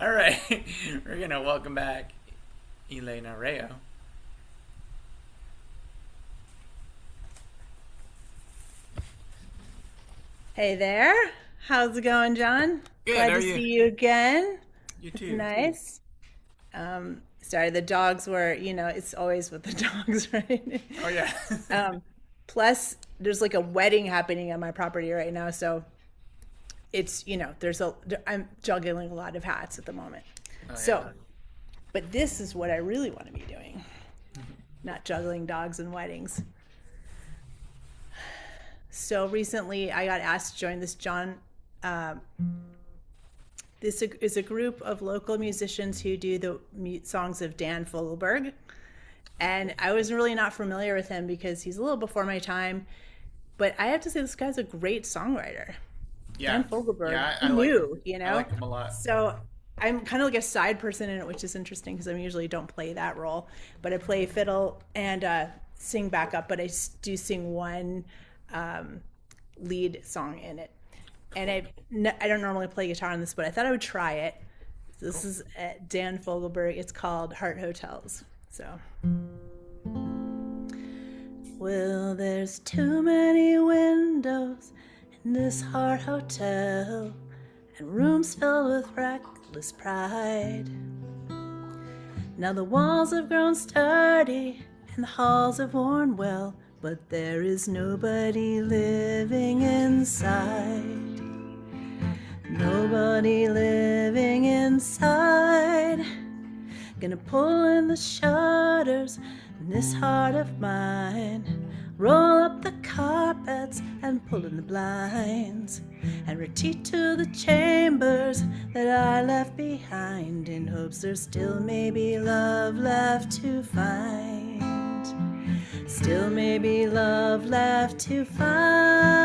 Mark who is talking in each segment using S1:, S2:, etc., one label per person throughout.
S1: All right, we're gonna welcome back Elena Rayo.
S2: Hey there. How's it going, John?
S1: Good.
S2: Glad
S1: How are
S2: to
S1: you?
S2: see you again.
S1: You too.
S2: Nice. Sorry, the dogs were, it's always with the dogs, right?
S1: Oh yeah.
S2: Um, Plus, there's like a wedding happening on my property right now, so I'm juggling a lot of hats at the moment.
S1: Oh yeah.
S2: So, but this is what I really want to be doing, not juggling dogs and weddings. So recently, I got asked to join this This is a group of local musicians who do the songs of Dan Fogelberg. And I was really not familiar with him because he's a little before my time. But I have to say, this guy's a great songwriter.
S1: Yeah.
S2: Dan Fogelberg,
S1: Yeah. I
S2: who
S1: like him.
S2: knew, you
S1: I
S2: know?
S1: like him a lot.
S2: So I'm kind of like a side person in it, which is interesting because I usually don't play that role. But I play fiddle and sing backup, but I do sing one lead song in it. And I don't normally play guitar on this, but I thought I would try it. This is Dan Fogelberg. It's called Heart Hotels. So, well, there's too many windows in this heart hotel, and rooms filled with reckless pride. Now the walls have grown sturdy, and the halls have worn well, but there is nobody living inside. Nobody living inside. Gonna pull in the shutters in this heart of mine. Roll up the carpets and pull in the blinds. And retreat to the chambers that I left behind, in hopes there's still maybe love left to find. Still maybe love left to find.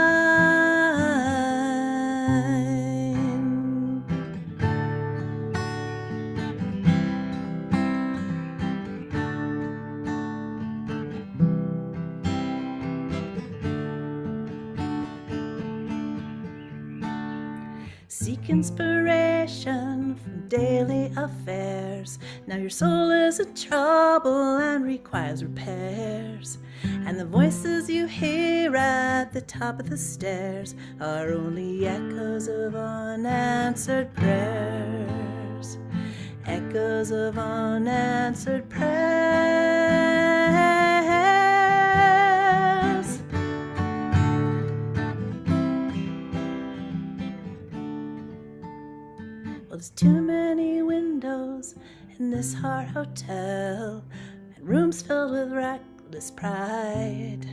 S2: Seek inspiration from daily affairs. Now your soul is in trouble and requires repairs. And the voices you hear at the top of the stairs are only echoes of unanswered prayers. Echoes of unanswered prayers. Well, there's too many windows in this heart hotel, and rooms filled with reckless pride.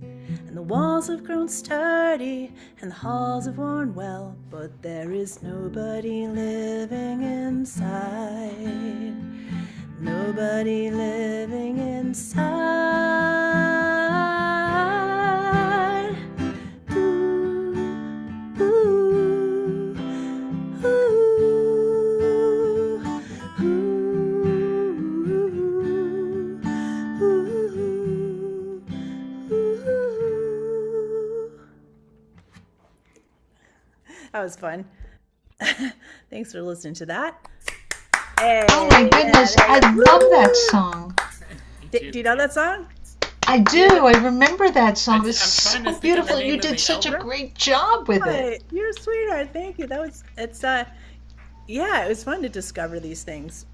S2: And the walls have grown sturdy, and the halls have worn well, but there is nobody living inside. Nobody living inside. Ooh, ooh, ooh, ooh, ooh. That was fun. Thanks for listening to that. Hey,
S3: Oh my goodness, I love that song.
S1: Me
S2: do
S1: too.
S2: you know that song?
S3: I do. I remember that song.
S1: I'm
S3: It's
S1: trying to
S3: so
S1: think of the
S3: beautiful.
S1: name
S3: You
S1: of
S3: did
S1: the
S3: such a
S1: album.
S3: great job with it.
S2: Hey, you're a sweetheart. Thank you. Yeah, it was fun to discover these things.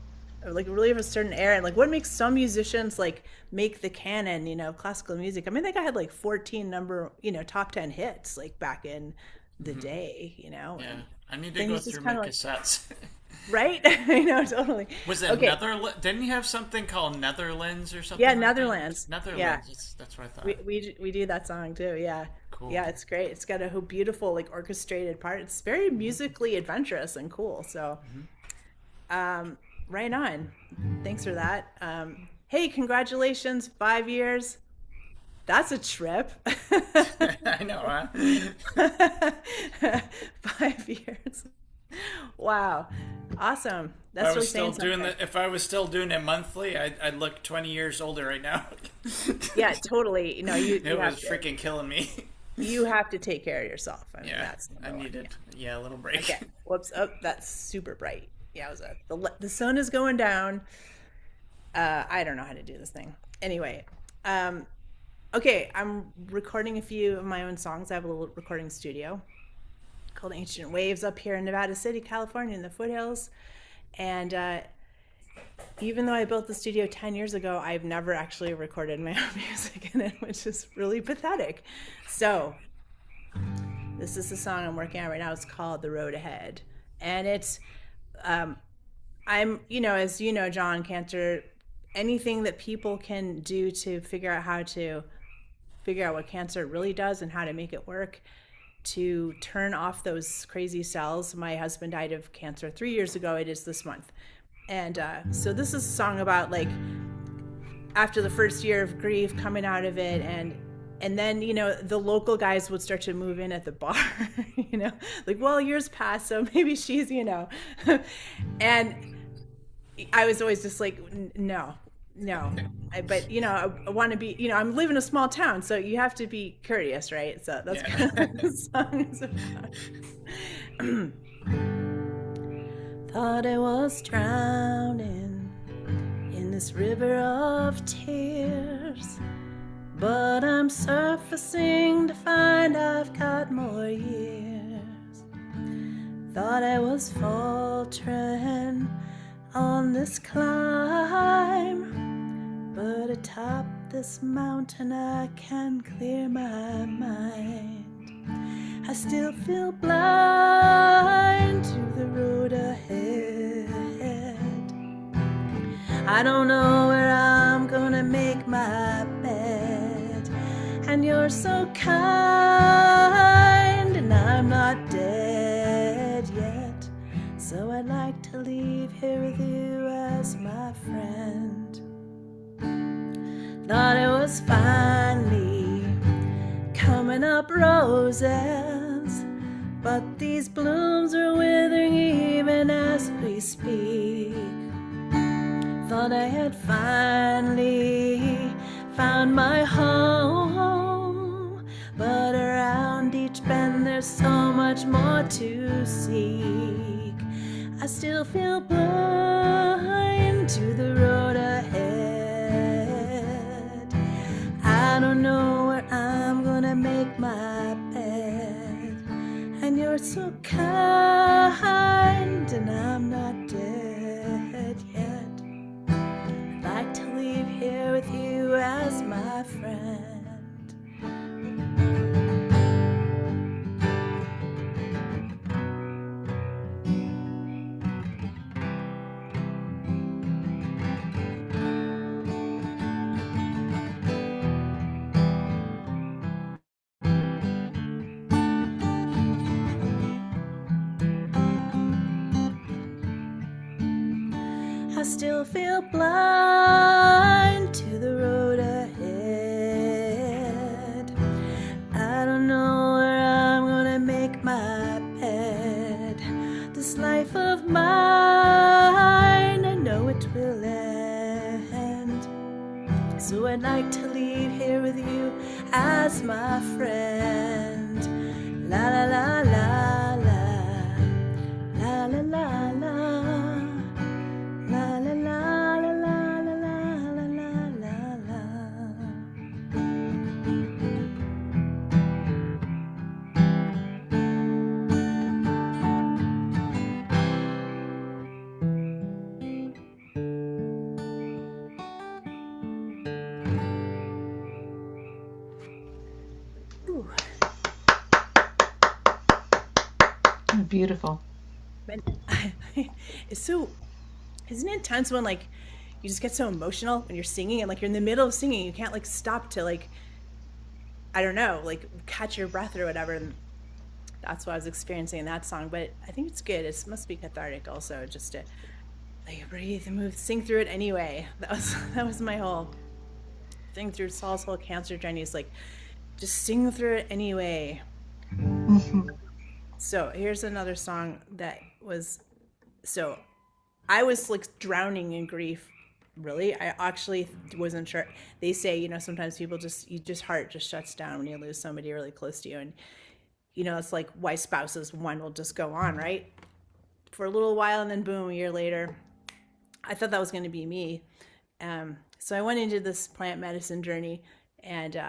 S2: Like really of a certain era, and like what makes some musicians like make the canon, of classical music. I mean, that guy had like 14 top 10 hits like back in the day,
S1: Yeah.
S2: and
S1: I need to
S2: then
S1: go
S2: he's just
S1: through my
S2: kind of like,
S1: cassettes.
S2: right? I know, totally.
S1: Was it
S2: Okay,
S1: Netherlands? Didn't he have something called Netherlands or something?
S2: yeah,
S1: like that?
S2: Netherlands. Yeah,
S1: Netherlands. That's what I thought.
S2: we do that song too. Yeah,
S1: Cool.
S2: yeah, it's great. It's got a whole beautiful like orchestrated part. It's very musically adventurous and cool. So, right on. Thanks for that. Hey, congratulations, 5 years. That's a trip.
S1: I know, huh?
S2: 5 years. Wow. Awesome.
S1: If I
S2: That's really
S1: was still
S2: saying
S1: doing
S2: something.
S1: if I was still doing it monthly, I'd look 20 years older right now.
S2: Yeah, totally. You
S1: It
S2: have
S1: was
S2: to
S1: freaking killing me.
S2: take care of yourself. I mean,
S1: Yeah,
S2: that's
S1: I
S2: number one.
S1: needed a little break.
S2: Okay. Whoops. Oh, that's super bright. Yeah, it was the sun is going down. I don't know how to do this thing. Anyway, okay, I'm recording a few of my own songs. I have a little recording studio called Ancient Waves up here in Nevada City, California, in the foothills. And even though I built the studio 10 years ago, I've never actually recorded my own music in it, which is really pathetic. So this is the song I'm working on right now. It's called The Road Ahead. And it's, I'm, as you know, John Cantor, anything that people can do to figure out how to figure out what cancer really does and how to make it work, to turn off those crazy cells. My husband died of cancer 3 years ago. It is this month. And so this is a song about, like, after the first year of grief, coming out of it, and then, the local guys would start to move in at the bar, like, well, years passed, so maybe she's, and I was always just like, no. But, I want to be, I'm living in a small town, so you have to be courteous, right? So that's kind of what the song is about. Thought I was drowning in this river of tears, but I'm surfacing to find I've got more years. Thought I was faltering on this climb, but atop this mountain I can clear my mind. I still feel blind to the road ahead. I don't know where I'm gonna make my bed, and you're so kind, and I'm not dead yet, so I'd like to leave here with you as my friend. Thought it was finally coming up roses, but these blooms are withering even as we speak. Thought I had finally found my home, but around each bend there's so much more to seek. I still feel blind to the road ahead. I don't know where I'm gonna make my bed, and you're so kind, and I'm not dead yet. I'd like to leave here with you as my friend. I still feel blind to the road ahead. I don't know where I'm gonna make my bed. This life of mine, I know it will end. So I'd like to leave here with you as my friend. La la la la la, la la la la. La la la la la la la la la la. Ooh.
S3: Beautiful.
S2: It's so, isn't it intense when, like, you just get so emotional when you're singing, and, like, you're in the middle of singing, you can't, like, stop to, like, I don't know, like, catch your breath or whatever. And that's what I was experiencing in that song. But I think it's good. It must be cathartic also, just to, like, breathe and move, sing through it anyway. That was my whole thing through Saul's whole cancer journey, is like, just sing through it anyway.
S3: Mm-hmm.
S2: So here's another song that was, so I was, like, drowning in grief. Really, I actually wasn't sure. They say, sometimes people heart just shuts down when you lose somebody really close to you. And, it's like why spouses, one will just go on, right? for a little while, and then boom, a year later, I thought that was going to be me. So I went into this plant medicine journey, and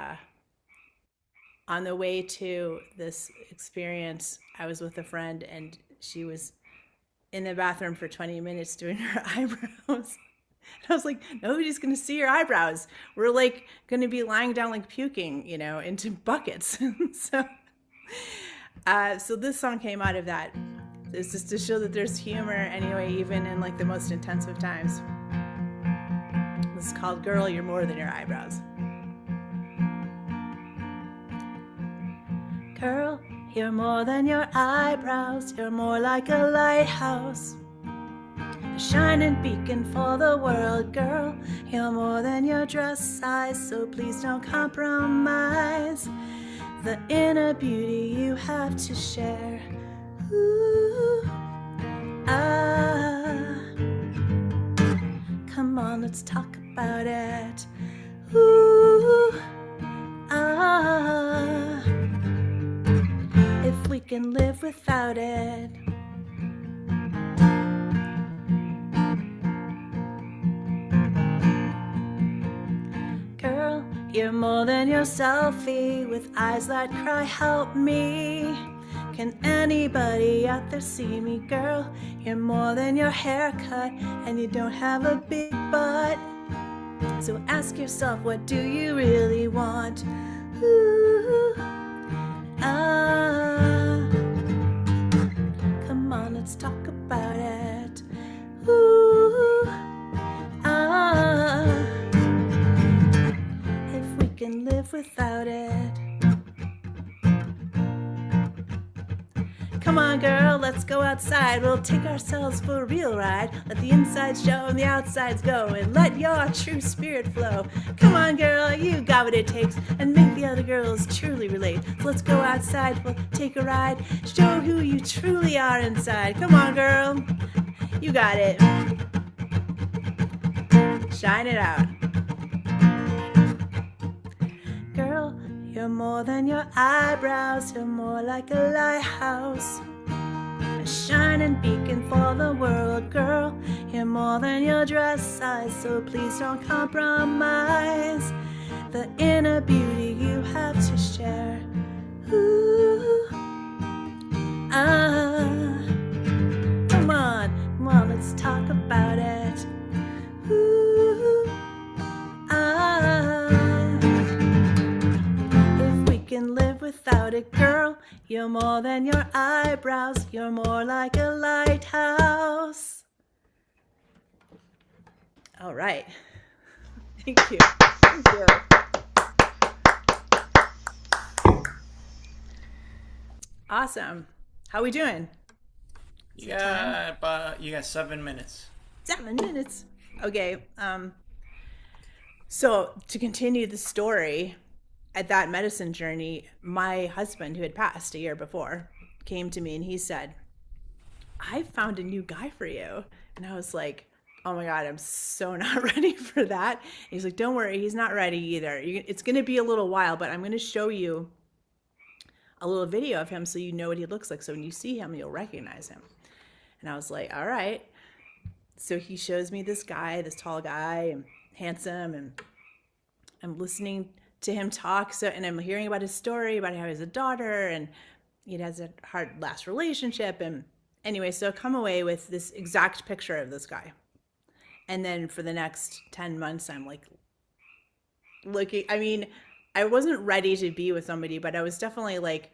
S2: on the way to this experience, I was with a friend, and she was in the bathroom for 20 minutes doing her eyebrows. I was like, nobody's going to see your eyebrows. We're like going to be lying down like puking, into buckets. So this song came out of that. It's just to show that there's humor anyway, even in like the most intensive times. This is called Girl, You're More Than Your Eyebrows. Girl, you're more than your eyebrows. You're more like a lighthouse, a shining beacon for the world. Girl, you're more than your dress size, so please don't compromise the inner beauty you have to share. Ooh, come on, let's talk about it. Ooh, if we can live without it. Girl, you're more than your selfie with eyes that cry, help me. Can anybody out there see me? Girl, you're more than your haircut, and you don't have a big butt. So ask yourself, what do you really want? Ooh, come on, let's talk about it. Ooh, if we can live without it. Come on, girl, let's go outside. We'll take ourselves for a real ride. Let the insides show and the outsides go, and let your true spirit flow. Come on, girl, you got what it takes, and make the other girls truly relate. So let's go outside, we'll take a ride. Show who you truly are inside. Come on, girl, you got it. Shine it out. Girl, you're more than your eyebrows. You're more like a lighthouse, a shining beacon for the world. Girl, you're more than your dress size, so please don't compromise the inner beauty you have to share. Ooh, come on, let's talk about it. Ooh, if we can live without it, girl, you're more than your eyebrows. You're more like a lighthouse. All right. Thank you. Thank you. Awesome. How we doing?
S1: You got 7 minutes.
S2: 7 minutes. Okay. So to continue the story, at that medicine journey, my husband, who had passed a year before, came to me and he said, I found a new guy for you. And I was like, oh my God, I'm so not ready for that. And he's like, don't worry, he's not ready either. It's going to be a little while, but I'm going to show you a little video of him so you know what he looks like. So when you see him, you'll recognize him. And I was like, all right. So he shows me this guy, this tall guy, and handsome, and I'm listening to him talk. And I'm hearing about his story, about how he has a daughter, and he has a hard last relationship. And anyway, so I come away with this exact picture of this guy. And then for the next 10 months, I'm like looking, I wasn't ready to be with somebody, but I was definitely like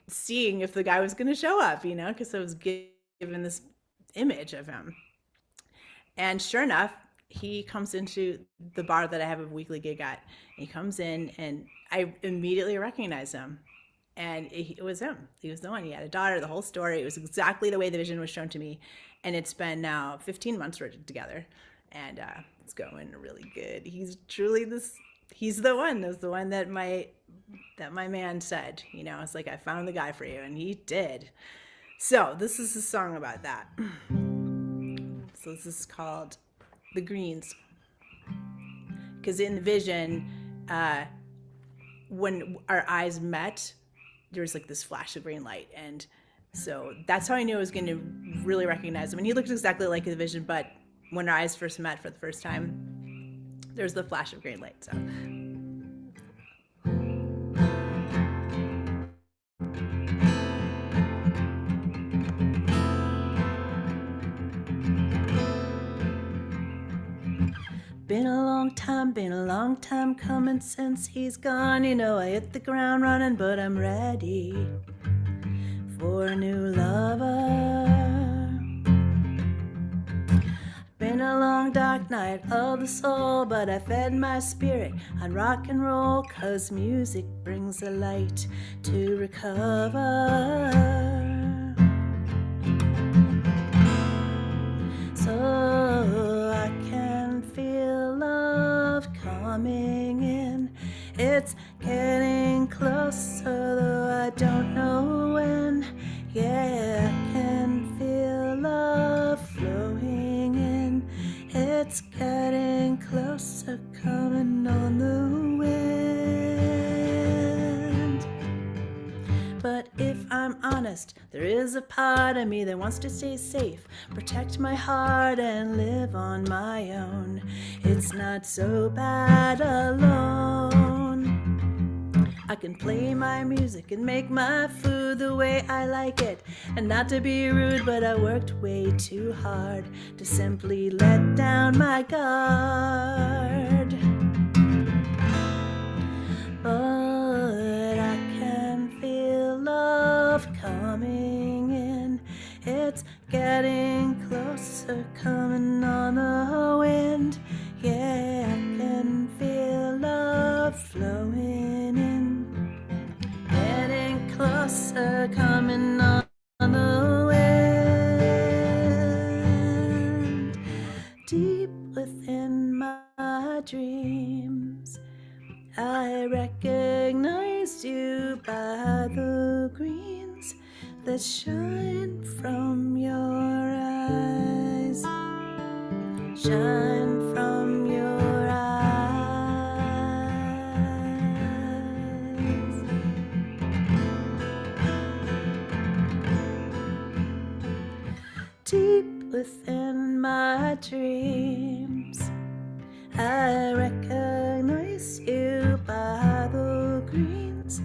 S2: seeing if the guy was going to show up, because I was given this image of him. And sure enough, he comes into the bar that I have a weekly gig at. He comes in and I immediately recognize him. And it was him. He was the one. He had a daughter, the whole story. It was exactly the way the vision was shown to me. And it's been now 15 months we're together. And it's going really good. He's truly he's the one. That's the one that my man said. It's like, I found the guy for you. And he did. So this is a song about that. So this is called The Greens. Because in the vision, when our eyes met, there was like this flash of green light, and So that's how I knew I was going to really recognize him. And he looked exactly like the Vision, but when our eyes first met for the first time, there's the flash of green light. So. Been a long time coming since he's gone. You know, I hit the ground running, but I'm ready for a new lover. Been a long dark night of the soul, but I fed my spirit on rock and roll, 'cause music brings the light to recover. So I can feel love coming in. It's getting closer, though I don't know when. Yeah, I can feel love flowing in. It's getting closer, coming on the wind. But if I'm honest, there is a part of me that wants to stay safe, protect my heart and live on my own. It's not so bad alone. I can play my music and make my food the way I like it. And not to be rude, but I worked way too hard to simply let down my guard. But I can feel love coming in. It's getting closer, coming on the wind. Yeah, I can feel love flowing in. Getting closer, coming on the wind. Deep within my dreams, I recognized you by the greens that shine from your eyes. Shine from your eyes. Deep within my dreams, I recognize you by the greens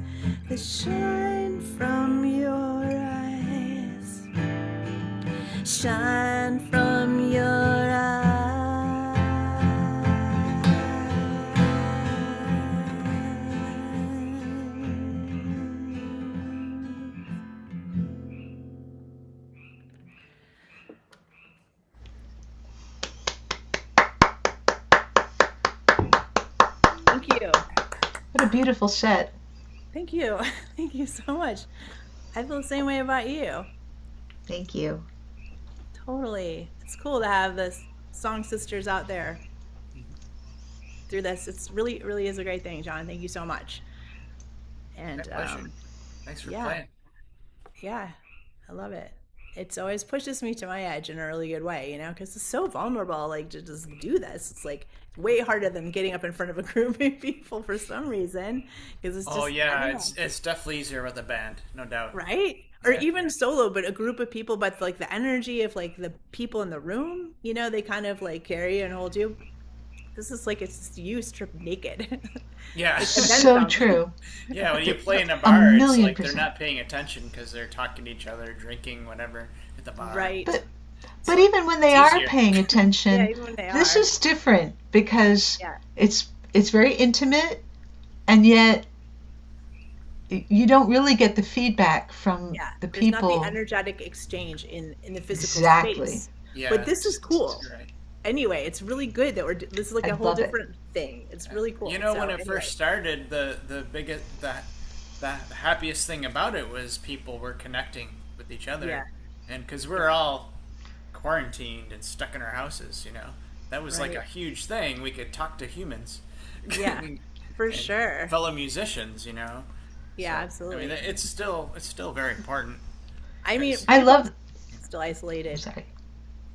S2: that shine from your eyes. Shine from your eyes. Thank you.
S3: What a beautiful set.
S2: Thank you. Thank you so much. I feel the same way about you.
S3: Thank you.
S2: Totally. It's cool to have the song sisters out there through this. It's really, really is a great thing, John. Thank you so much. And
S1: My pleasure. Thanks for
S2: yeah.
S1: playing.
S2: Yeah, I love it. It's always pushes me to my edge in a really good way, you know, because it's so vulnerable, like to just do this. It's like way harder than getting up in front of a group of people for some reason. Because it's just,
S1: Oh
S2: I
S1: yeah,
S2: don't know.
S1: it's definitely easier with a band, no doubt.
S2: Right? Or
S1: Yeah.
S2: even solo, but a group of people, but like the energy of like the people in the room, you know, they kind of like carry you and hold you. This is like it's just you stripped naked.
S1: Yeah,
S2: then
S3: So
S2: some.
S3: true.
S1: yeah. When you play in a bar, it's
S3: million
S1: like they're
S3: percent.
S1: not paying attention because they're talking to each other, drinking, whatever at the bar.
S2: Right.
S3: But even when they
S1: It's
S3: are
S1: easier.
S3: paying attention,
S2: Yeah, even when they
S3: this
S2: are.
S3: is different because
S2: Yeah.
S3: it's very intimate, and yet you don't really get the feedback from
S2: Yeah.
S3: the
S2: There's not
S3: people.
S2: the energetic exchange in the physical
S3: Exactly.
S2: space.
S1: Yeah,
S2: But this is cool.
S1: you're right.
S2: Anyway, it's really good that this is like
S3: I
S2: a whole
S3: love it.
S2: different thing. It's really cool.
S1: You know,
S2: So,
S1: when it
S2: anyway.
S1: first started, the biggest, the happiest thing about it was people were connecting with each other,
S2: Yeah.
S1: and because we're all quarantined and stuck in our houses, you know, that was like
S2: Right.
S1: a huge thing. We could talk to humans.
S2: Yeah, for
S1: And
S2: sure.
S1: fellow musicians, you know.
S2: Yeah,
S1: So,
S2: absolutely.
S1: I mean, it's still very important.
S2: I mean,
S3: I love.
S2: still isolated.
S3: Sorry.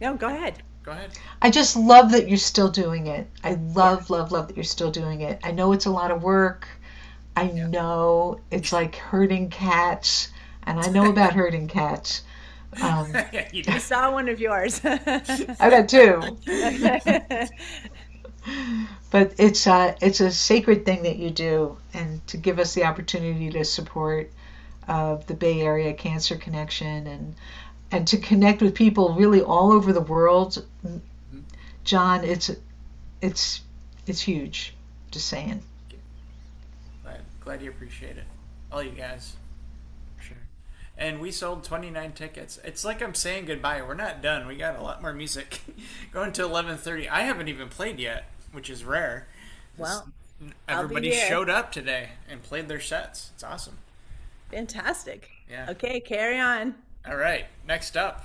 S2: No, go ahead.
S1: Go ahead.
S3: I just love that you're still doing it. I love that you're still doing it. I know it's a lot of work. I know it's like herding cats. and I know about herding cats. Um,
S1: Yeah, you
S2: I
S1: do.
S2: saw one of yours.
S3: I got two. But it's a sacred thing that you do, and to give us the opportunity to support the Bay Area Cancer Connection and to connect with people really all over the world.
S1: Mhm.
S3: John, it's it's huge. Just saying.
S1: Glad you appreciate it. All you guys. Sure. And we sold 29 tickets. It's like I'm saying goodbye. We're not done. We got a lot more music going to 11:30. I haven't even played yet, which is rare. This-
S2: Well, I'll be
S1: Everybody
S2: here.
S1: showed up today and played their sets. It's awesome.
S2: Fantastic.
S1: Yeah.
S2: Okay, carry on.
S1: All right. Next up,